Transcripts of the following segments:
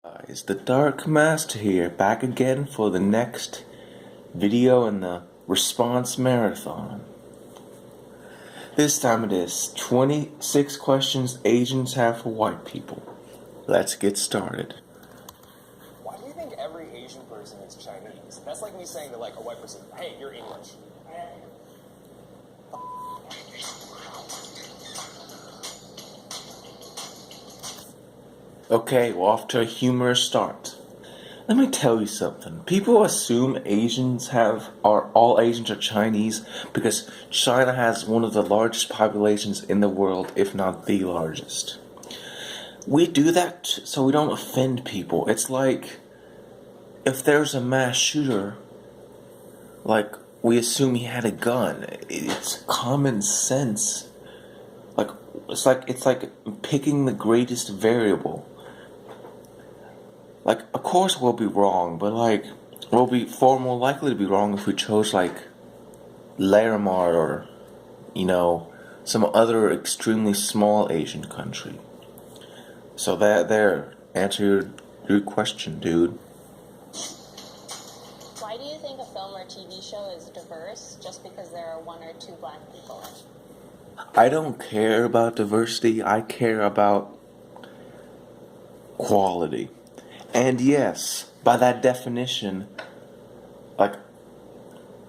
Guys, the Dark Master here, back again for the next video in the response marathon. This time it is 26 questions Asians have for white people. Let's get started. Why do you think every Asian person is Chinese? That's like me saying to a white person, hey, you're English. Okay, we're off to a humorous start. Let me tell you something. People assume all Asians are Chinese because China has one of the largest populations in the world, if not the largest. We do that so we don't offend people. It's like if there's a mass shooter, we assume he had a gun. It's common sense. It's like picking the greatest variable. Of course we'll be wrong, but we'll be far more likely to be wrong if we chose Larimar or, some other extremely small Asian country. So answer your question, dude. Why do you think a film or TV show is diverse just because there are one or two black people in it? I don't care about diversity, I care about quality. And yes, by that definition,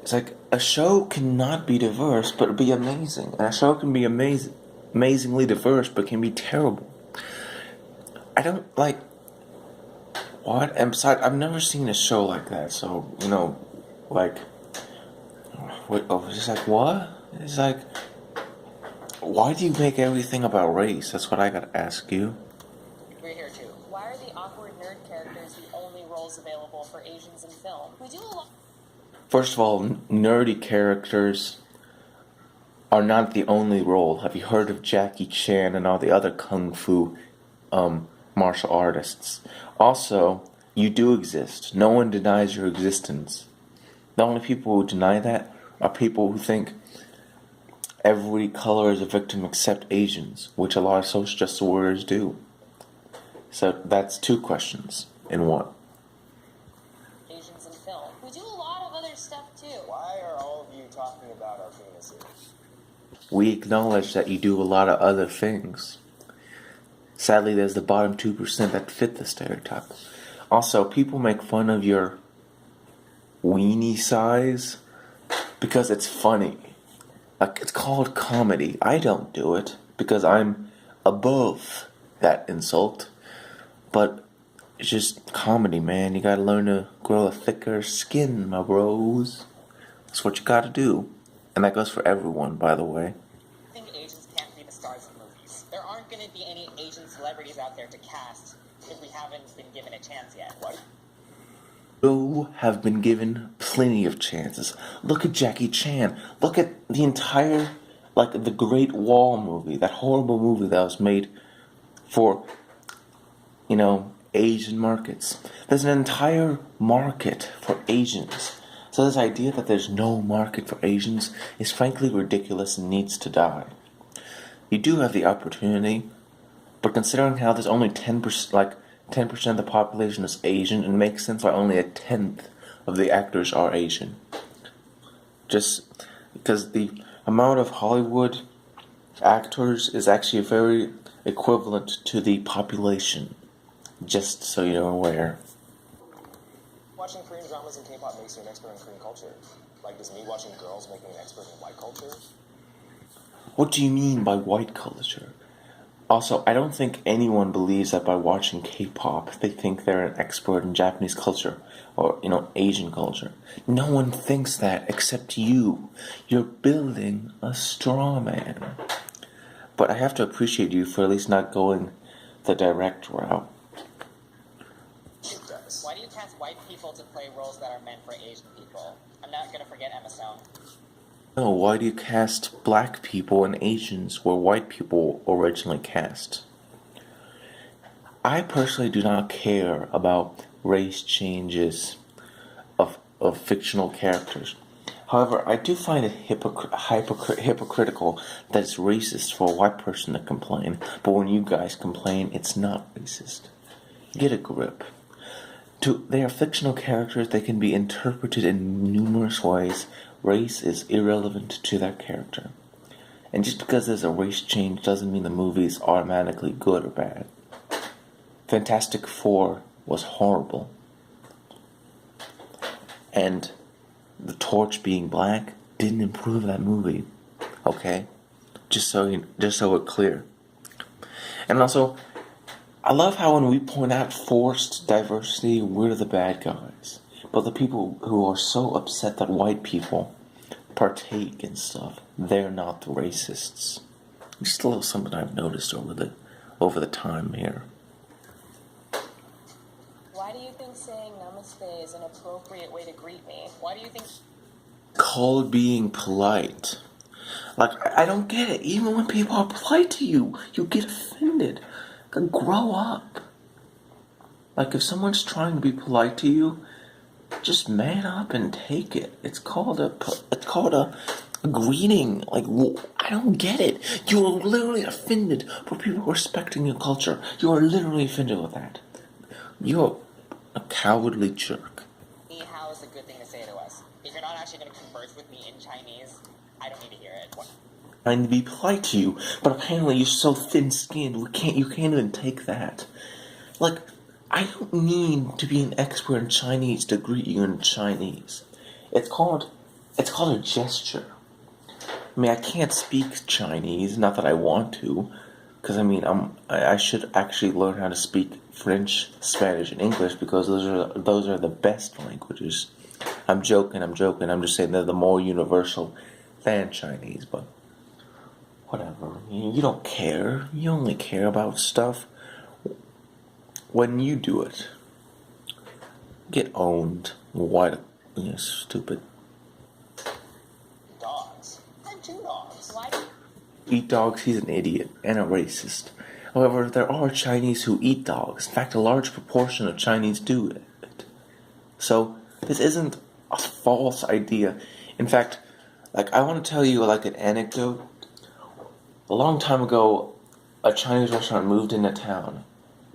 it's like a show cannot be diverse but be amazing. And a show can be amazingly diverse but can be terrible. I don't what? And besides, I've never seen a show like that, so, what? It's like, why do you make everything about race? That's what I gotta ask you. We're here too. Why are the awkward nerd characters the only roles available for Asians in film? We do a lot. First of all, nerdy characters are not the only role. Have you heard of Jackie Chan and all the other kung fu martial artists? Also, you do exist. No one denies your existence. The only people who deny that are people who think every color is a victim except Asians, which a lot of social justice warriors do. So that's two questions in one. Asians in film. We do a lot of other stuff too. Why are all of you talking about our penises? We acknowledge that you do a lot of other things. Sadly, there's the bottom 2% that fit the stereotype. Also, people make fun of your weenie size because it's funny. It's called comedy. I don't do it because I'm above that insult. But it's just comedy, man. You gotta learn to grow a thicker skin, my bros. That's what you gotta do. And that goes for everyone, by the way. I think Asians can't be the stars of movies. There aren't going to be any Asian celebrities out there to cast if we haven't been given a chance yet. What? You have been given plenty of chances. Look at Jackie Chan. Look at the entire, the Great Wall movie, that horrible movie that was made for, Asian markets. There's an entire market for Asians. So this idea that there's no market for Asians is frankly ridiculous and needs to die. You do have the opportunity, but considering how there's only 10%, 10% of the population is Asian, it makes sense why only a tenth of the actors are Asian. Just because the amount of Hollywood actors is actually very equivalent to the population. Just so you're aware. Watching Korean dramas and K-pop makes you an expert in Korean culture. Does me watching girls make me an expert in white culture? What do you mean by white culture? Also, I don't think anyone believes that by watching K-pop, they think they're an expert in Japanese culture or, Asian culture. No one thinks that except you. You're building a straw man. But I have to appreciate you for at least not going the direct route. Why do you cast white people to play roles that are meant for Asian people? I'm not going to forget Emma Stone. No, why do you cast black people and Asians where white people originally cast? I personally do not care about race changes of fictional characters. However, I do find it hypocritical that it's racist for a white person to complain, but when you guys complain, it's not racist. Get a grip. They are fictional characters. They can be interpreted in numerous ways. Race is irrelevant to that character. And just because there's a race change doesn't mean the movie is automatically good or bad. Fantastic Four was horrible. And the Torch being black didn't improve that movie. Okay? Just so it's clear. And also, I love how when we point out forced diversity, we're the bad guys. But the people who are so upset that white people partake in stuff, they're not the racists. Just a little something I've noticed over the time here. Why do you think saying namaste is an appropriate way to greet me? Why do you think... Called being polite. Like, I don't get it. Even when people are polite to you, you get offended. Like, grow up. Like, if someone's trying to be polite to you, just man up and take it. It's called a greeting. Like, I don't get it. You are literally offended for people respecting your culture. You are literally offended with that. You're a cowardly jerk. How is a good thing to say to us? If you're not actually going to converse with me in Chinese, I don't need to hear it. Trying to be polite to you, but apparently you're so thin-skinned. You can't even take that. Like, I don't need to be an expert in Chinese to greet you in Chinese. It's called a gesture. I mean, I can't speak Chinese, not that I want to, because I should actually learn how to speak French, Spanish, and English because those are the best languages. I'm joking. I'm just saying they're the more universal than Chinese, but whatever. You don't care. You only care about stuff when you do it. Get owned. What? Stupid. Dogs. I have 2 dogs. Why... Eat dogs, he's an idiot and a racist. However, there are Chinese who eat dogs. In fact, a large proportion of Chinese do it. So, this isn't a false idea. In fact, like, I want to tell you, like, an anecdote. A long time ago, a Chinese restaurant moved into town.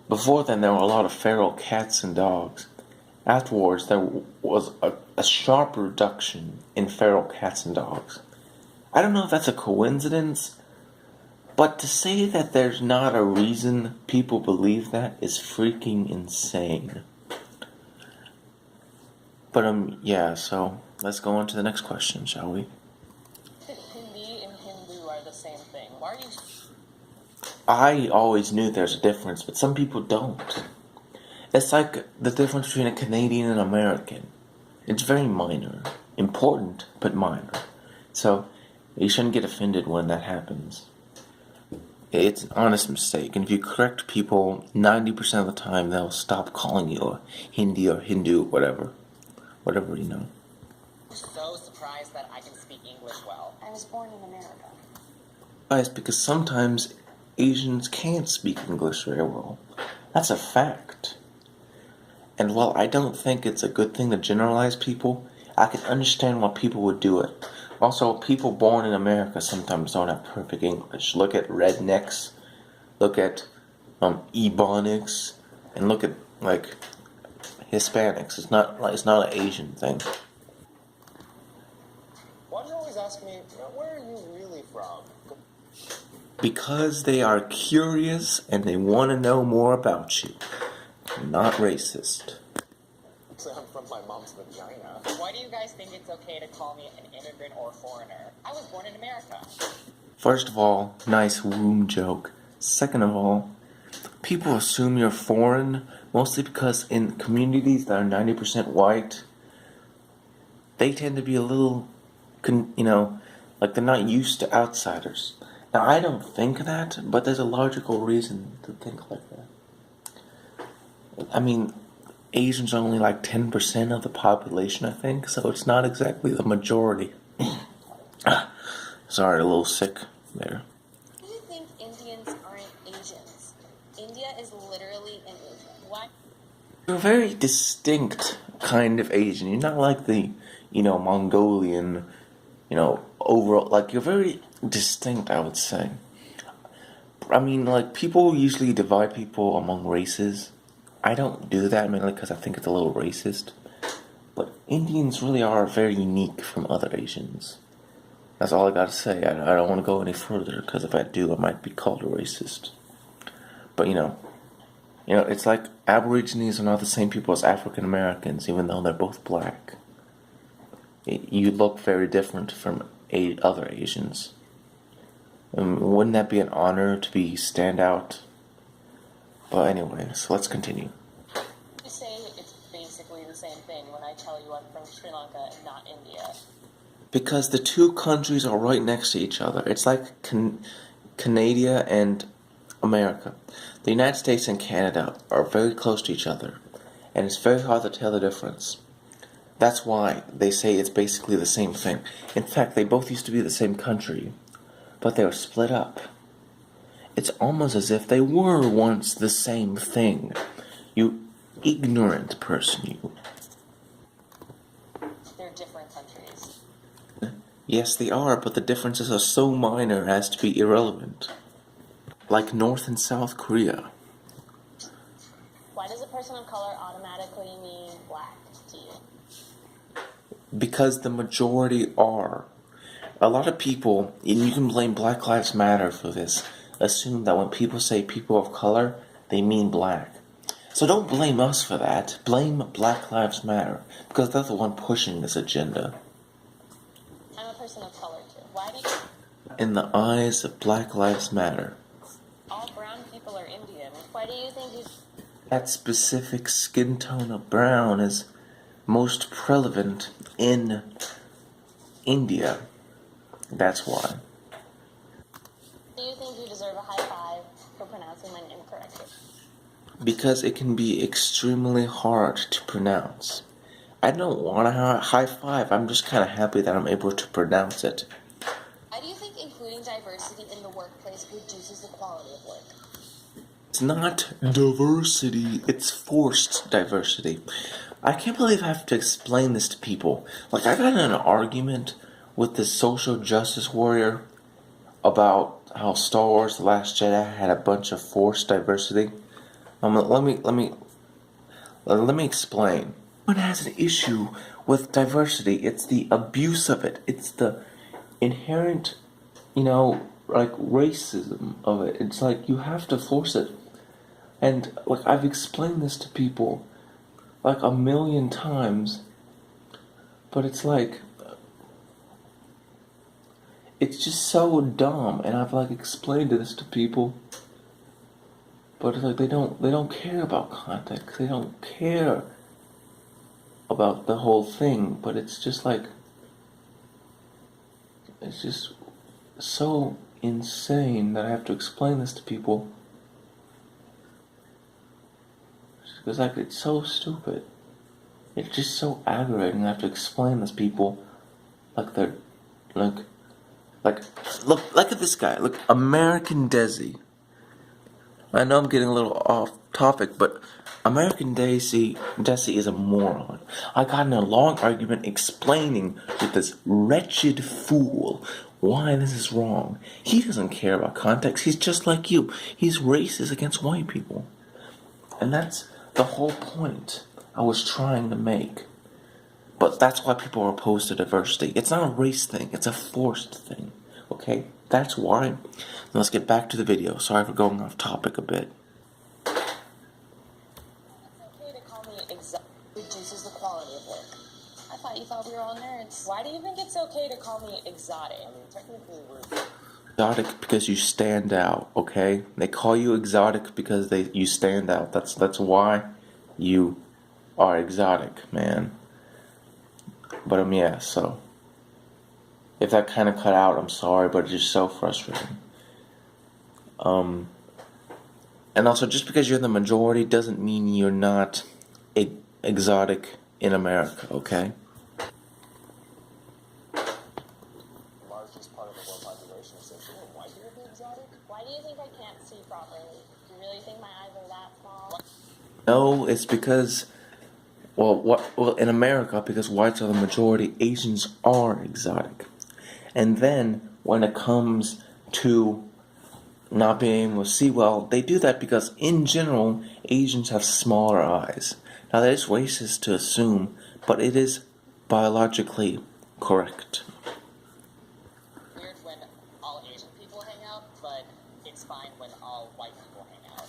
Before then, there were a lot of feral cats and dogs. Afterwards, there was a sharp reduction in feral cats and dogs. I don't know if that's a coincidence, but to say that there's not a reason people believe that is freaking insane. But, yeah, so let's go on to the next question, shall we? Hindi and Hindu are the same thing. Why are you... I always knew there's a difference, but some people don't. It's like the difference between a Canadian and American. It's very minor. Important, but minor. So, you shouldn't get offended when that happens. It's an honest mistake, and if you correct people 90% of the time, they'll stop calling you a Hindi or Hindu, whatever. Whatever, you know. I'm so surprised that I can speak English well. I was born in America. It's because sometimes Asians can't speak English very well. That's a fact. And while I don't think it's a good thing to generalize people, I can understand why people would do it. Also, people born in America sometimes don't have perfect English. Look at rednecks, look at Ebonics, and look at, like, Hispanics. It's not an Asian thing. Why do you always ask me, where are you really from? Because they are curious and they want to know more about you. Not racist. I'm from my mom's vagina. Why do you guys think it's okay to call me an immigrant or foreigner? I was born in America. First of all, nice womb joke. Second of all, people assume you're foreign mostly because in communities that are 90% white, they tend to be a little, like they're not used to outsiders. Now, I don't think that, but there's a logical reason to think like that. I mean, Asians are only like 10% of the population, I think, so it's not exactly the majority. Sorry, a little sick there. Do you think Indians aren't Asians? India is literally an Asian. Why? You're a very distinct kind of Asian. You're not like the, Mongolian, overall, like, you're very distinct, I would say. I mean, like, people usually divide people among races. I don't do that mainly because I think it's a little racist. But Indians really are very unique from other Asians. That's all I gotta say. I don't want to go any further because if I do, I might be called a racist. But it's like Aborigines are not the same people as African Americans, even though they're both black. You look very different from other Asians. Wouldn't that be an honor to be stand out? But anyway, so let's continue. You say it's basically the same thing when I tell you I'm from Sri Lanka and not India. Because the two countries are right next to each other. It's like Canada and America. The United States and Canada are very close to each other, and it's very hard to tell the difference. That's why they say it's basically the same thing. In fact, they both used to be the same country, but they were split up. It's almost as if they were once the same thing. You ignorant person, you. They're different countries. Yes, they are, but the differences are so minor as to be irrelevant. Like North and South Korea. Why does a person of color automatically mean black to you? Because the majority are. A lot of people, and you can blame Black Lives Matter for this, assume that when people say people of color, they mean black. So don't blame us for that. Blame Black Lives Matter, because they're the one pushing this agenda. I'm a person of color too. Why do you... In the eyes of Black Lives Matter, All brown people are Indian. Why do you think you... that specific skin tone of brown is most prevalent in India. That's why. Do you think you deserve a high five for pronouncing my name correctly? Because it can be extremely hard to pronounce. I don't want a high five, I'm just kind of happy that I'm able to pronounce it. Why do you think including diversity in the workplace reduces the quality of work? It's not diversity, it's forced diversity. I can't believe I have to explain this to people. Like, I got in an argument with this social justice warrior about how Star Wars The Last Jedi had a bunch of forced diversity. Let me explain. One has an issue with diversity. It's the abuse of it. It's the inherent, racism of it. It's like you have to force it. And like I've explained this to people like a million times, but it's like it's just so dumb. And I've like explained this to people, but it's like they don't care about context. They don't care about the whole thing. But it's just like it's just so insane that I have to explain this to people. Because like it's so stupid. It's just so aggravating. I have to explain this to people like they're like look at this guy. Look, American Desi. I know I'm getting a little off topic, but American Desi is a moron. I got in a long argument explaining to this wretched fool why this is wrong. He doesn't care about context. He's just like you. He's racist against white people. And that's the whole point I was trying to make. But that's why people are opposed to diversity. It's not a race thing. It's a forced thing. Okay? That's why. Now let's get back to the video. Sorry for going off topic a bit. It's okay to call me exotic. Reduces the quality of work. I thought you thought we were all nerds. Why do you think it's okay to call me exotic? I mean, technically we're... Exotic because you stand out, okay? They call you exotic because you stand out. That's why you are exotic, man. But yeah, so if that kind of cut out, I'm sorry, but it's just so frustrating. And also, just because you're the majority doesn't mean you're not exotic in America, okay? largest part of the world population, so shouldn't white people be exotic? Why do you think I can't see properly? Do you really think my eyes are that small? No, it's because, well, in America, because whites are the majority, Asians are exotic. And then, when it comes to, not being able to see well, they do that because, in general, Asians have smaller eyes. Now, that is racist to assume, but it is biologically correct. Weird when all Asian people hang out, but it's fine when all white people hang out.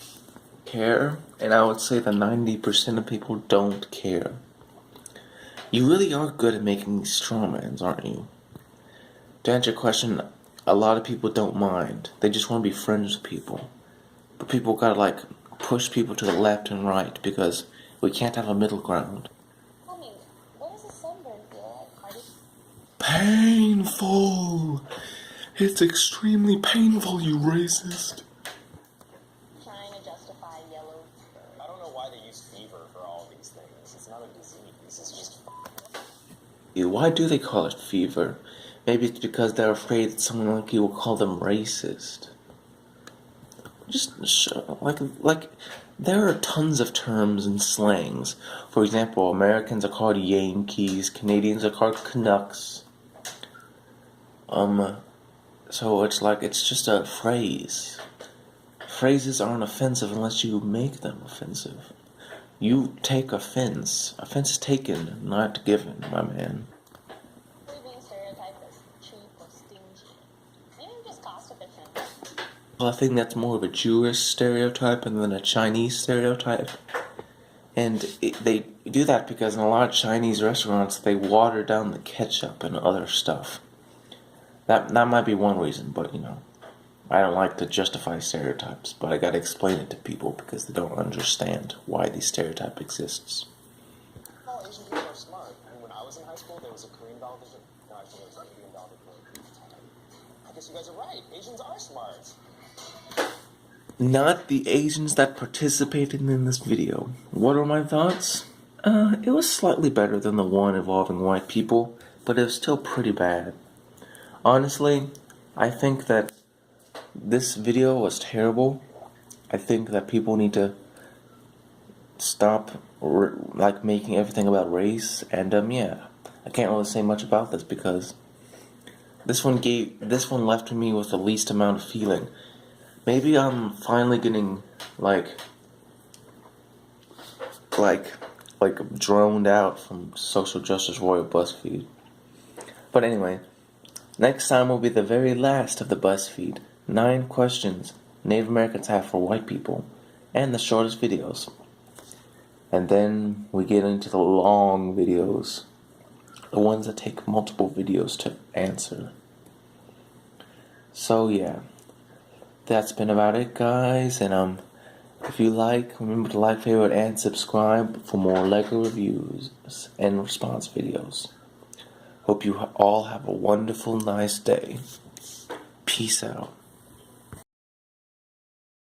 Care, and I would say that 90% of people don't care. You really are good at making these strawmans, aren't you? To answer your question, a lot of people don't mind. They just want to be friends with people. But people gotta push people to the left and right because we can't have a middle ground. Tell me, what does a sunburn feel like, Cardi? Painful! It's extremely painful, you racist. Trying to justify yellow. I don't know why they use fever for all these things. It's not a disease. It's just Why do they call it fever? Maybe it's because they're afraid that someone like you will call them racist. There are tons of terms and slangs. For example, Americans are called Yankees, Canadians are called Canucks. So it's just a phrase. Phrases aren't offensive unless you make them offensive. You take offense. Offense is taken, not given, my man. Being stereotyped as cheap or stingy. Maybe just cost efficient. Well, I think that's more of a Jewish stereotype than a Chinese stereotype. And they do that because in a lot of Chinese restaurants, they water down the ketchup and other stuff. That might be one reason, but I don't like to justify stereotypes, but I gotta explain it to people because they don't understand why the stereotype exists. all Asian people are smart. I mean, when I was in high school, there was a Korean television. No, actually, there was an Indian television. I guess you guys are right. Asians are smart. Not the Asians that participated in this video. What are my thoughts? It was slightly better than the one involving white people, but it was still pretty bad. Honestly, I think that this video was terrible. I think that people need to stop making everything about race, and yeah, I can't really say much about this because this one left me with the least amount of feeling. Maybe I'm finally getting droned out from social justice warrior BuzzFeed. But anyway, next time will be the very last of the BuzzFeed 9 questions Native Americans have for white people, and the shortest videos. And then we get into the long videos, the ones that take multiple videos to answer. So yeah, that's been about it, guys. And if you remember to like, favorite, and subscribe for more LEGO reviews and response videos. Hope you all have a wonderful, nice day. Peace out.